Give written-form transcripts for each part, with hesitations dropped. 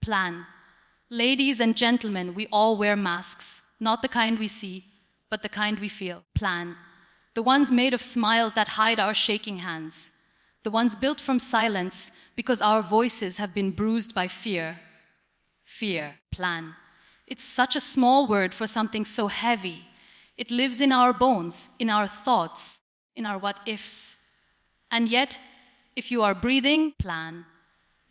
Plan. Ladies and gentlemen, we all wear masks, not the kind we see, but the kind we feel. Plan. The ones made of smiles that hide our shaking hands. The ones built from silence because our voices have been bruised by fear. Fear. Plan. It's such a small word for something so heavy. It lives in our bones, in our thoughts, in our what-ifs. And yet, if you are breathing, plan.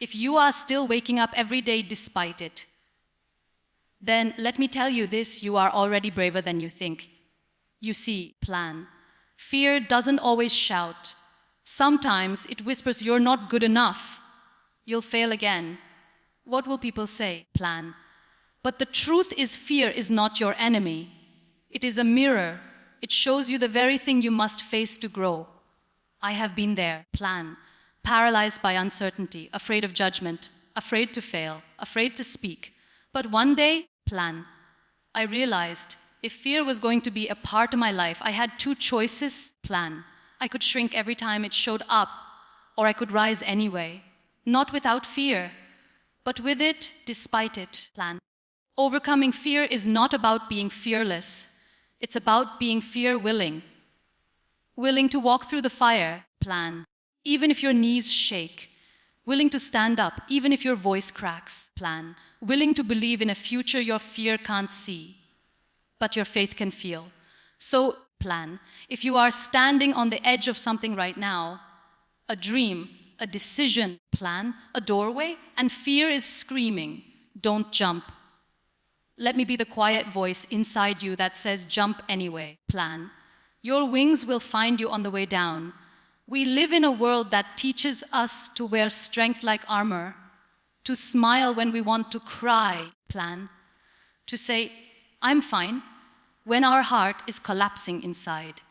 If you are still waking up every day despite it, then let me tell you this, you are already braver than you think. You see, plan. Fear doesn't always shout. Sometimes it whispers, you're not good enough. You'll fail again. What will people say? Plan. But the truth is, fear is not your enemy. It is a mirror. It shows you the very thing you must face to grow. I have been there. Plan. Paralyzed by uncertainty, afraid of judgment, afraid to fail, afraid to speak. But one day, plan. I realized if fear was going to be a part of my life, I had two choices. Plan. I could shrink every time it showed up, or I could rise anyway. Not without fear, but with it, despite it. Plan. Overcoming fear is not about being fearless. It's about being fear-willing. Willing to walk through the fire. Plan. Even if your knees shake. Willing to stand up, even if your voice cracks. Plan. Willing to believe in a future your fear can't see, but your faith can feel. So, plan. If you are standing on the edge of something right now, a dream, a decision, plan, a doorway, and fear is screaming, don't jump. Let me be the quiet voice inside you that says jump anyway. Plan. Your wings will find you on the way down. We live in a world that teaches us to wear strength like armor, to smile when we want to cry. Plan. To say, I'm fine, when our heart is collapsing inside.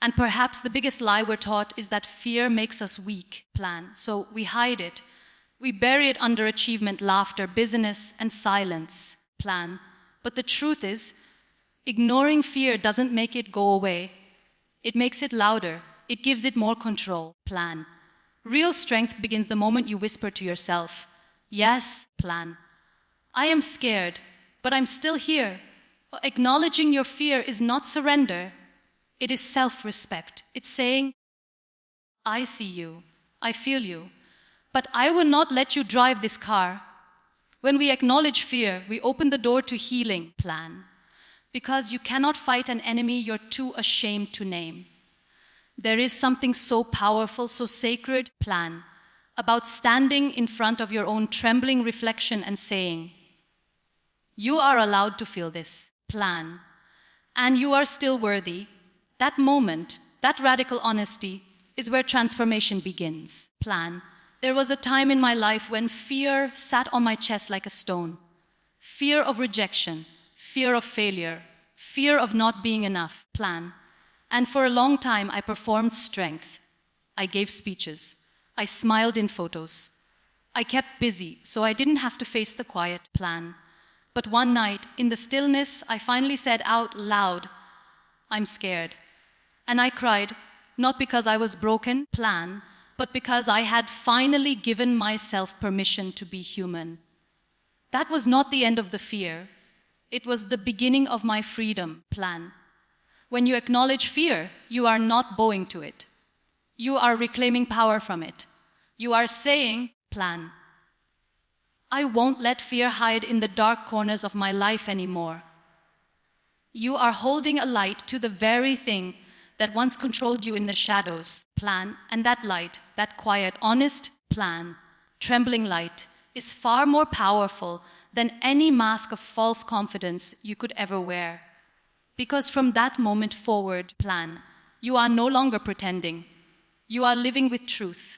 And perhaps the biggest lie we're taught is that fear makes us weak. Plan. So we hide it. We bury it under achievement, laughter, busyness, and silence. Plan. But the truth is, ignoring fear doesn't make it go away. It makes it louder. It gives it more control. Plan. Real strength begins the moment you whisper to yourself, yes, plan. I am scared, but I'm still here. Acknowledging your fear is not surrender. It is self-respect. It's saying, I see you, I feel you, but I will not let you drive this car. When we acknowledge fear, we open the door to healing. Plan. Because you cannot fight an enemy you're too ashamed to name. There is something so powerful, so sacred, plan, about standing in front of your own trembling reflection and saying, you are allowed to feel this, plan, and you are still worthy. That moment, that radical honesty, is where transformation begins. Plan. There was a time in my life when fear sat on my chest like a stone. Fear of rejection, fear of failure, fear of not being enough. Plan. And for a long time, I performed strength. I gave speeches. I smiled in photos. I kept busy, so I didn't have to face the quiet. Plan. But one night, in the stillness, I finally said out loud, I'm scared. And I cried, not because I was broken, plan, but because I had finally given myself permission to be human. That was not the end of the fear. It was the beginning of my freedom. Plan. When you acknowledge fear, you are not bowing to it. You are reclaiming power from it. You are saying, plan. I won't let fear hide in the dark corners of my life anymore. You are holding a light to the very thing that once controlled you in the shadows. Plan. And that light, that quiet, honest plan, trembling light, is far more powerful than any mask of false confidence you could ever wear. Because from that moment forward, plan, you are no longer pretending. You are living with truth.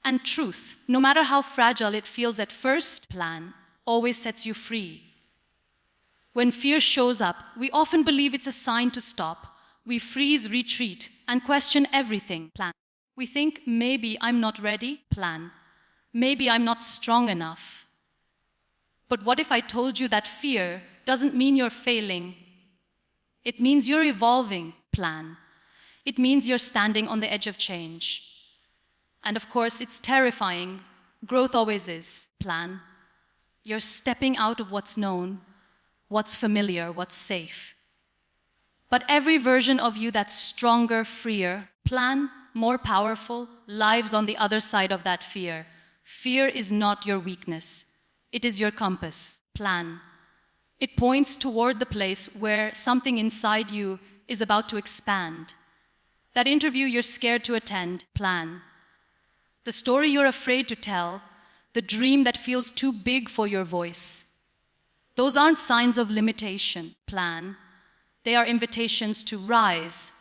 And truth, no matter how fragile it feels at first, plan, always sets you free. When fear shows up, we often believe it's a sign to stop. We freeze, retreat, and question everything. Plan. We think, maybe I'm not ready. Plan. Maybe I'm not strong enough. But what if I told you that fear doesn't mean you're failing? It means you're evolving. Plan. It means you're standing on the edge of change. And of course, it's terrifying. Growth always is. Plan. You're stepping out of what's known, what's familiar, what's safe. But every version of you that's stronger, freer, plan, more powerful, lives on the other side of that fear. Fear is not your weakness. It is your compass. Plan. It points toward the place where something inside you is about to expand. That interview you're scared to attend. Plan. The story you're afraid to tell. The dream that feels too big for your voice. Those aren't signs of limitation. Plan. They are invitations to rise.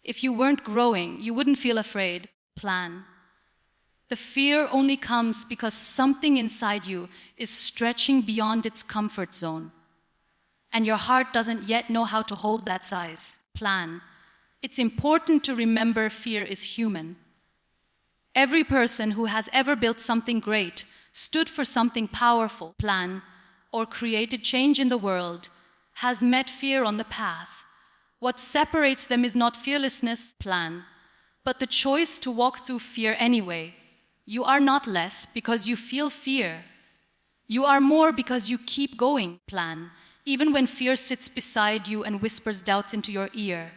If you weren't growing, you wouldn't feel afraid. Plan. The fear only comes because something inside you is stretching beyond its comfort zone. And your heart doesn't yet know how to hold that size. Plan. It's important to remember fear is human. Every person who has ever built something great, stood for something powerful, plan, or created change in the world, has met fear on the path. What separates them is not fearlessness, plan, but the choice to walk through fear anyway. You are not less because you feel fear. You are more because you keep going, plan, even when fear sits beside you and whispers doubts into your ear.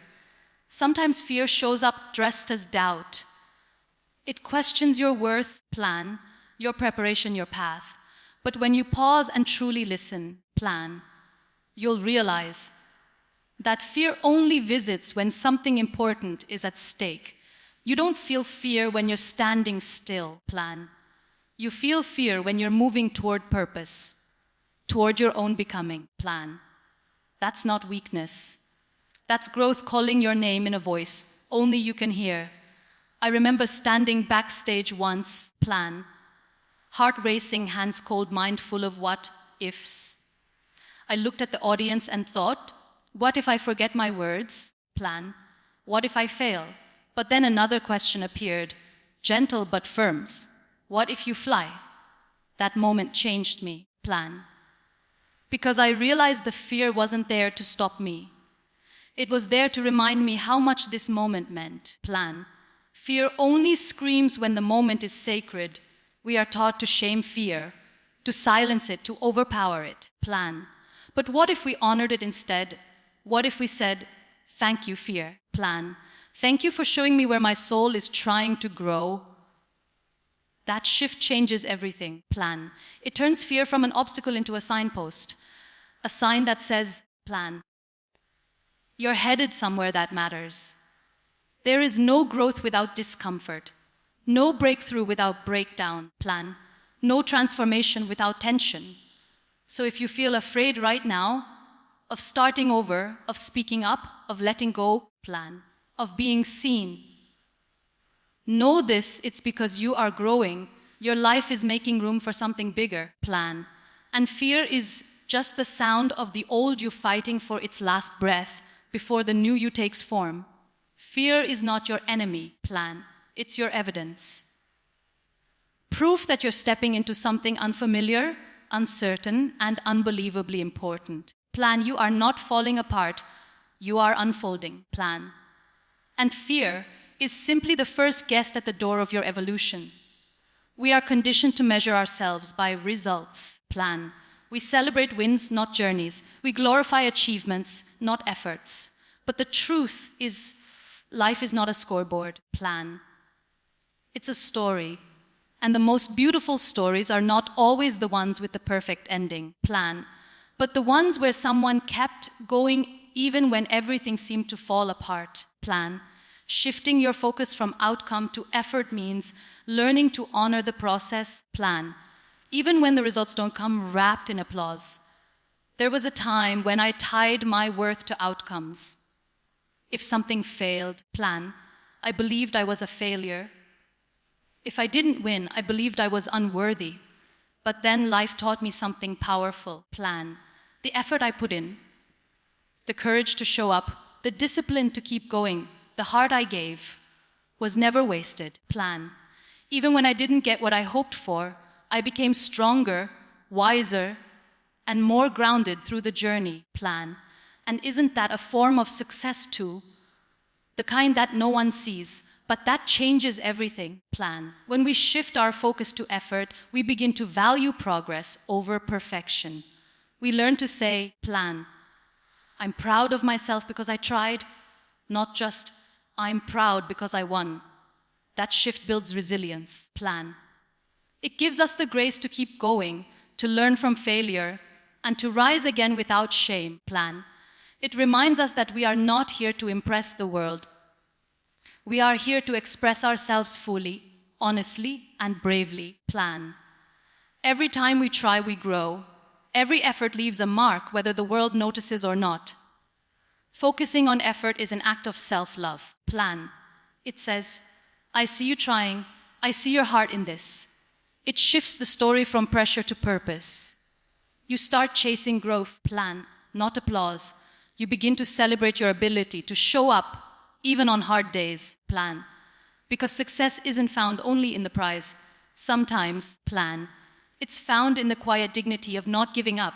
Sometimes fear shows up dressed as doubt. It questions your worth, plan, your preparation, your path. But when you pause and truly listen, plan, you'll realize that fear only visits when something important is at stake. You don't feel fear when you're standing still, plan. You feel fear when you're moving toward purpose, toward your own becoming, plan. That's not weakness. That's growth calling your name in a voice only you can hear. I remember standing backstage once, plan, heart racing, hands cold, mind full of what ifs. I looked at the audience and thought, what if I forget my words? Plan. What if I fail? But then another question appeared, gentle but firm. What if you fly? That moment changed me. Plan. Because I realized the fear wasn't there to stop me. It was there to remind me how much this moment meant. Plan. Fear only screams when the moment is sacred. We are taught to shame fear, to silence it, to overpower it. Plan. But what if we honored it instead? What if we said, thank you, fear, plan. Thank you for showing me where my soul is trying to grow. That shift changes everything, plan. It turns fear from an obstacle into a signpost, a sign that says, plan. You're headed somewhere that matters. There is no growth without discomfort, no breakthrough without breakdown, plan. No transformation without tension. So if you feel afraid right now of starting over, of speaking up, of letting go, plan, of being seen, know this, it's because you are growing. Your life is making room for something bigger, plan. And fear is just the sound of the old you fighting for its last breath before the new you takes form. Fear is not your enemy, plan. It's your evidence. Proof that you're stepping into something unfamiliar, uncertain, and unbelievably important. Plan, you are not falling apart. You are unfolding, plan. And fear is simply the first guest at the door of your evolution. We are conditioned to measure ourselves by results, plan. We celebrate wins, not journeys. We glorify achievements, not efforts. But the truth is, life is not a scoreboard, plan. It's a story. And the most beautiful stories are not always the ones with the perfect ending, plan, but the ones where someone kept going even when everything seemed to fall apart, plan. Shifting your focus from outcome to effort means learning to honor the process, plan, even when the results don't come wrapped in applause. There was a time when I tied my worth to outcomes. If something failed, plan, I believed I was a failure. If I didn't win, I believed I was unworthy. But then life taught me something powerful, plan. The effort I put in, the courage to show up, the discipline to keep going, the heart I gave was never wasted, plan. Even when I didn't get what I hoped for, I became stronger, wiser, and more grounded through the journey, plan. And isn't that a form of success too? The kind that no one sees, But that changes everything. Plan. When we shift our focus to effort, we begin to value progress over perfection. We learn to say, plan. I'm proud of myself because I tried, not just, I'm proud because I won. That shift builds resilience. Plan. It gives us the grace to keep going, to learn from failure, and to rise again without shame. Plan. It reminds us that we are not here to impress the world. We are here to express ourselves fully, honestly, and bravely. Plan. Every time we try, we grow. Every effort leaves a mark, whether the world notices or not. Focusing on effort is an act of self-love. Plan. It says, I see you trying. I see your heart in this. It shifts the story from pressure to purpose. You start chasing growth. Plan, not applause. You begin to celebrate your ability to show up even on hard days. Plan. Because success isn't found only in the prize. Sometimes, plan. It's found in the quiet dignity of not giving up.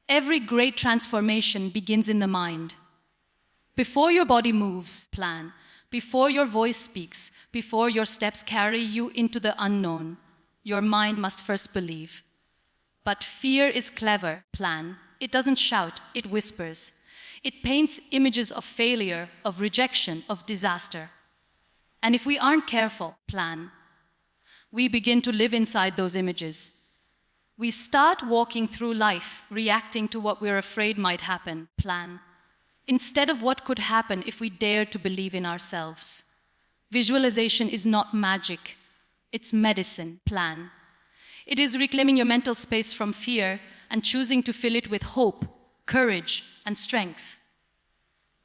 Every great transformation begins in the mind. Before your body moves, plan. Before your voice speaks, before your steps carry you into the unknown, your mind must first believe. But fear is clever. Plan. It doesn't shout, it whispers. It paints images of failure, of rejection, of disaster. And if we aren't careful, plan, we begin to live inside those images. We start walking through life, reacting to what we're afraid might happen. Plan. Instead of what could happen if we dare to believe in ourselves. Visualization is not magic. It's medicine. Plan. It is reclaiming your mental space from fear and choosing to fill it with hope, courage, and strength.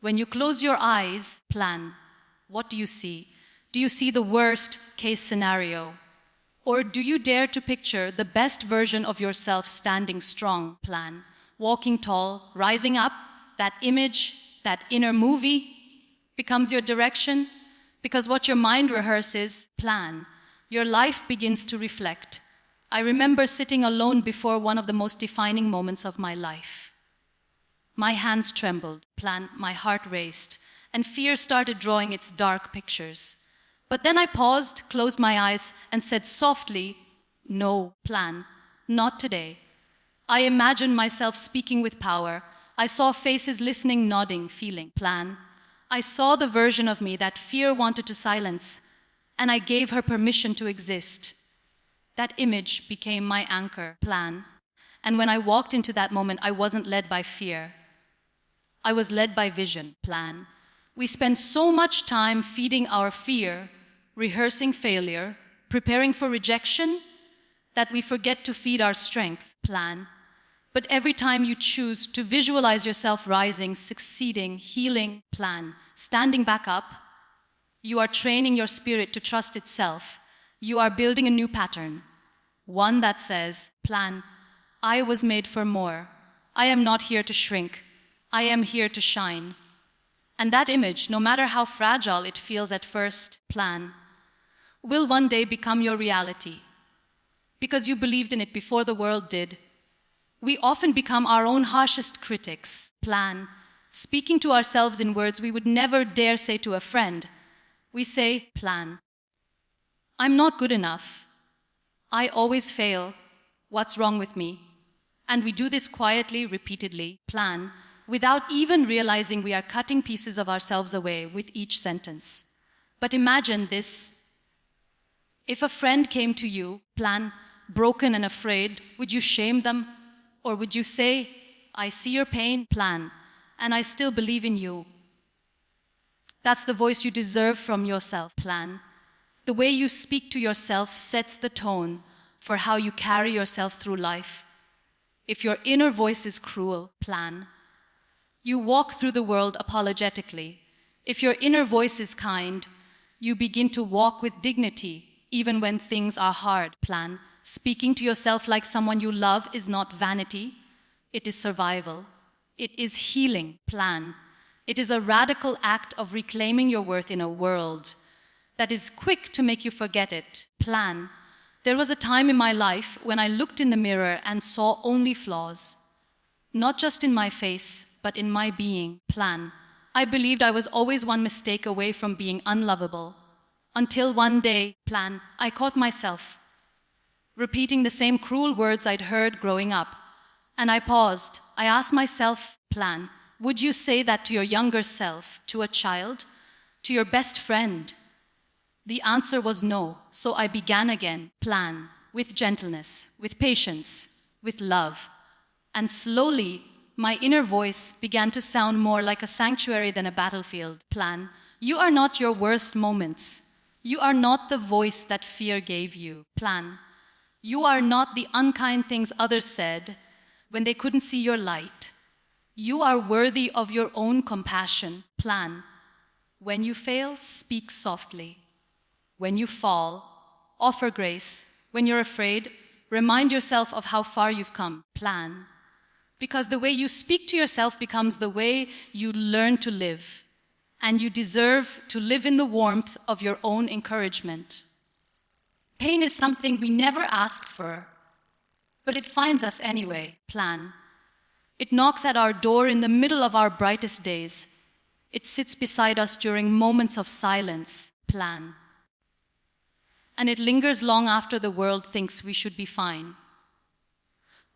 When you close your eyes, plan, what do you see? Do you see the worst case scenario? Or do you dare to picture the best version of yourself standing strong? Plan, walking tall, rising up? That image, that inner movie becomes your direction, because what your mind rehearses, plan, your life begins to reflect. I remember sitting alone before one of the most defining moments of my life. My hands trembled, plan, my heart raced, and fear started drawing its dark pictures. But then I paused, closed my eyes, and said softly, no, plan, not today. I imagined myself speaking with power. I saw faces listening, nodding, feeling. Plan. I saw the version of me that fear wanted to silence, and I gave her permission to exist. That image became my anchor. Plan. And when I walked into that moment, I wasn't led by fear. I was led by vision. Plan. We spend so much time feeding our fear, rehearsing failure, preparing for rejection, that we forget to feed our strength. Plan. But every time you choose to visualize yourself rising, succeeding, healing, plan, standing back up, you are training your spirit to trust itself. You are building a new pattern, one that says, plan, I was made for more. I am not here to shrink. I am here to shine. And that image, no matter how fragile it feels at first, plan, will one day become your reality. Because you believed in it before the world did. We often become our own harshest critics. Plan, speaking to ourselves in words we would never dare say to a friend. We say, plan, I'm not good enough. I always fail. What's wrong with me? And we do this quietly, repeatedly, plan, without even realizing we are cutting pieces of ourselves away with each sentence. But imagine this. If a friend came to you, plan, broken and afraid, would you shame them? Or would you say, I see your pain, plan, and I still believe in you? That's the voice you deserve from yourself, plan. The way you speak to yourself sets the tone for how you carry yourself through life. If your inner voice is cruel, plan, you walk through the world apologetically. If your inner voice is kind, you begin to walk with dignity, even when things are hard, plan. Speaking to yourself like someone you love is not vanity, it is survival. It is healing, plan. It is a radical act of reclaiming your worth in a world that is quick to make you forget it, plan. There was a time in my life when I looked in the mirror and saw only flaws. Not just in my face, but in my being, plan. I believed I was always one mistake away from being unlovable. Until one day, plan, I caught myself repeating the same cruel words I'd heard growing up. And I paused. I asked myself, plan, would you say that to your younger self, to a child, to your best friend? The answer was no, so I began again, plan, with gentleness, with patience, with love. And slowly, my inner voice began to sound more like a sanctuary than a battlefield. Plan, you are not your worst moments. You are not the voice that fear gave you. Plan, you are not the unkind things others said when they couldn't see your light. You are worthy of your own compassion. Plan, when you fail, speak softly. When you fall, offer grace. When you're afraid, remind yourself of how far you've come. Plan, because the way you speak to yourself becomes the way you learn to live, and you deserve to live in the warmth of your own encouragement. Pain is something we never ask for, but it finds us anyway. Plan. It knocks at our door in the middle of our brightest days. It sits beside us during moments of silence. Plan. And it lingers long after the world thinks we should be fine.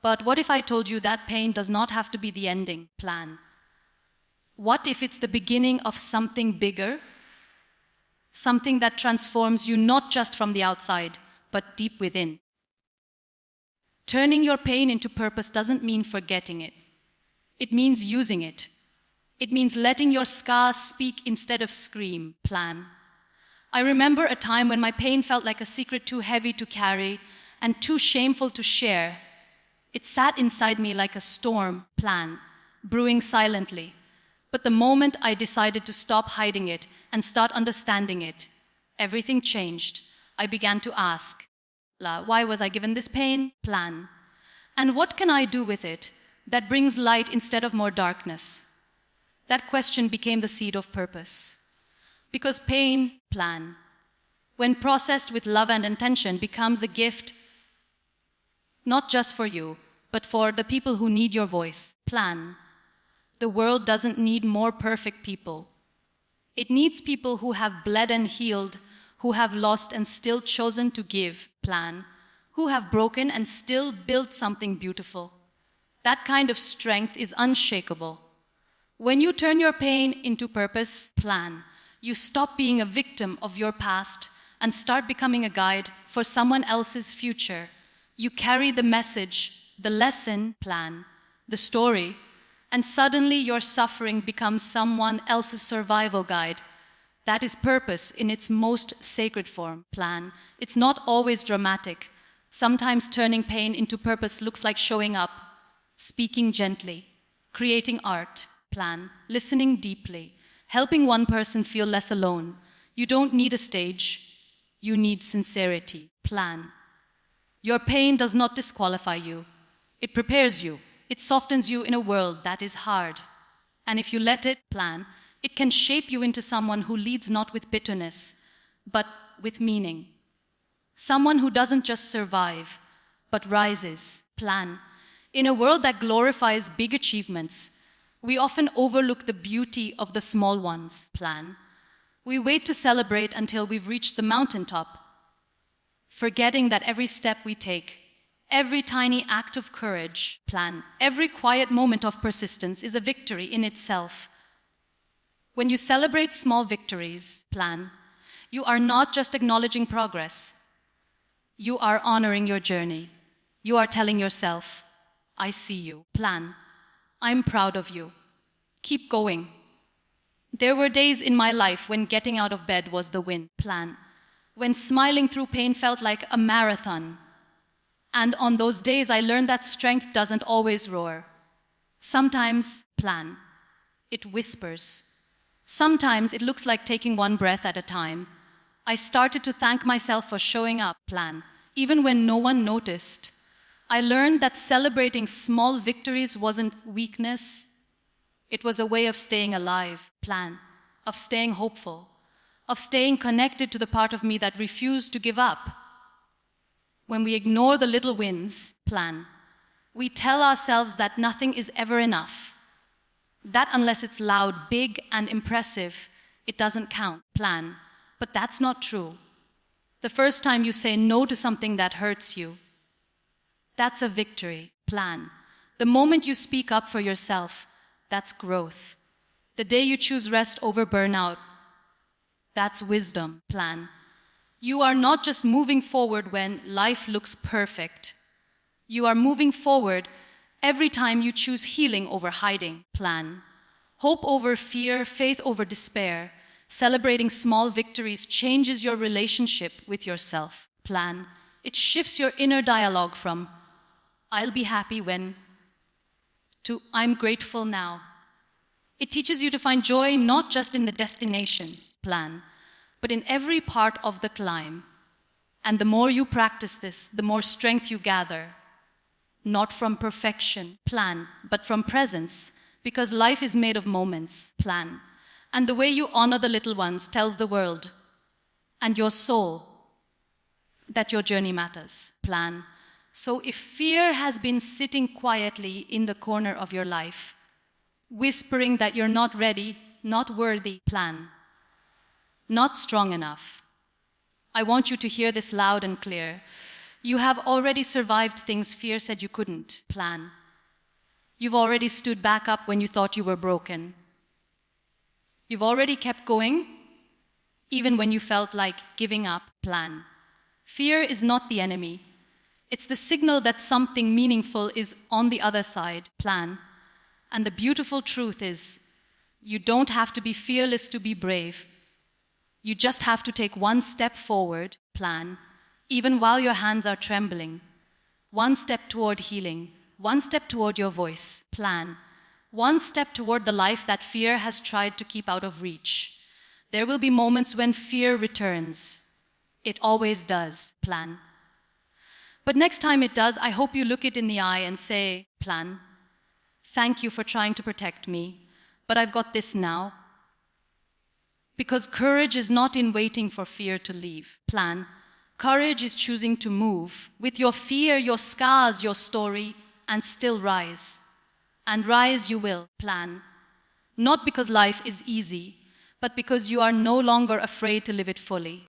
But what if I told you that pain does not have to be the ending? Plan. What if it's the beginning of something bigger? Something that transforms you not just from the outside, but deep within. Turning your pain into purpose doesn't mean forgetting it. It means using it. It means letting your scars speak instead of scream. Plan. I remember a time when my pain felt like a secret too heavy to carry and too shameful to share. It sat inside me like a storm. Plan. Brewing silently. But the moment I decided to stop hiding it and start understanding it, everything changed. I began to ask, why was I given this pain? Plan. And what can I do with it that brings light instead of more darkness? That question became the seed of purpose. Because pain, plan, when processed with love and intention, becomes a gift not just for you, but for the people who need your voice. Plan. The world doesn't need more perfect people. It needs people who have bled and healed, who have lost and still chosen to give. Plan. Who have broken and still built something beautiful. That kind of strength is unshakable. When you turn your pain into purpose, plan, you stop being a victim of your past and start becoming a guide for someone else's future. You carry the message, the lesson, plan, the story, and suddenly your suffering becomes someone else's survival guide. That is purpose in its most sacred form. Plan. It's not always dramatic. Sometimes turning pain into purpose looks like showing up, speaking gently, creating art. Plan. Listening deeply, helping one person feel less alone. You don't need a stage. You need sincerity. Plan. Your pain does not disqualify you. It prepares you. It softens you in a world that is hard. And if you let it, plan, it can shape you into someone who leads not with bitterness, but with meaning. Someone who doesn't just survive, but rises. Plan. In a world that glorifies big achievements, we often overlook the beauty of the small ones. Plan. We wait to celebrate until we've reached the mountaintop, forgetting that every step we take, every tiny act of courage, plan, every quiet moment of persistence is a victory in itself. When you celebrate small victories, plan, you are not just acknowledging progress. You are honoring your journey. You are telling yourself, I see you. Plan, I'm proud of you. Keep going. There were days in my life when getting out of bed was the win. Plan, when smiling through pain felt like a marathon. And on those days, I learned that strength doesn't always roar. Sometimes, plan, it whispers. Sometimes it looks like taking one breath at a time. I started to thank myself for showing up, plan, even when no one noticed. I learned that celebrating small victories wasn't weakness. It was a way of staying alive, plan, of staying hopeful, of staying connected to the part of me that refused to give up. When we ignore the little wins, plan, we tell ourselves that nothing is ever enough. That unless it's loud, big, and impressive, it doesn't count. Plan. But that's not true. The first time you say no to something that hurts you, that's a victory. Plan. The moment you speak up for yourself, that's growth. The day you choose rest over burnout, that's wisdom. Plan. You are not just moving forward when life looks perfect. You are moving forward every time you choose healing over hiding. Plan. Hope over fear, faith over despair. Celebrating small victories changes your relationship with yourself. Plan. It shifts your inner dialogue from, I'll be happy when, to I'm grateful now. It teaches you to find joy not just in the destination. Plan. But in every part of the climb. And the more you practice this, the more strength you gather. Not from perfection. Plan. But from presence. Because life is made of moments. Plan. And the way you honor the little ones tells the world and your soul that your journey matters. Plan. So if fear has been sitting quietly in the corner of your life, whispering that you're not ready, not worthy, plan. Not strong enough. I want you to hear this loud and clear. You have already survived things fear said you couldn't. Plan. You've already stood back up when you thought you were broken. You've already kept going, even when you felt like giving up. Plan. Fear is not the enemy. It's the signal that something meaningful is on the other side. Plan. And the beautiful truth is, you don't have to be fearless to be brave. You just have to take one step forward. Plan. Even while your hands are trembling. One step toward healing. One step toward your voice. Plan. One step toward the life that fear has tried to keep out of reach. There will be moments when fear returns. It always does. Plan. But next time it does, I hope you look it in the eye and say, Plan, thank you for trying to protect me, but I've got this now. Because courage is not in waiting for fear to leave. Plan. Courage is choosing to move with your fear, your scars, your story, and still rise. And rise you will. Plan. Not because life is easy, but because you are no longer afraid to live it fully.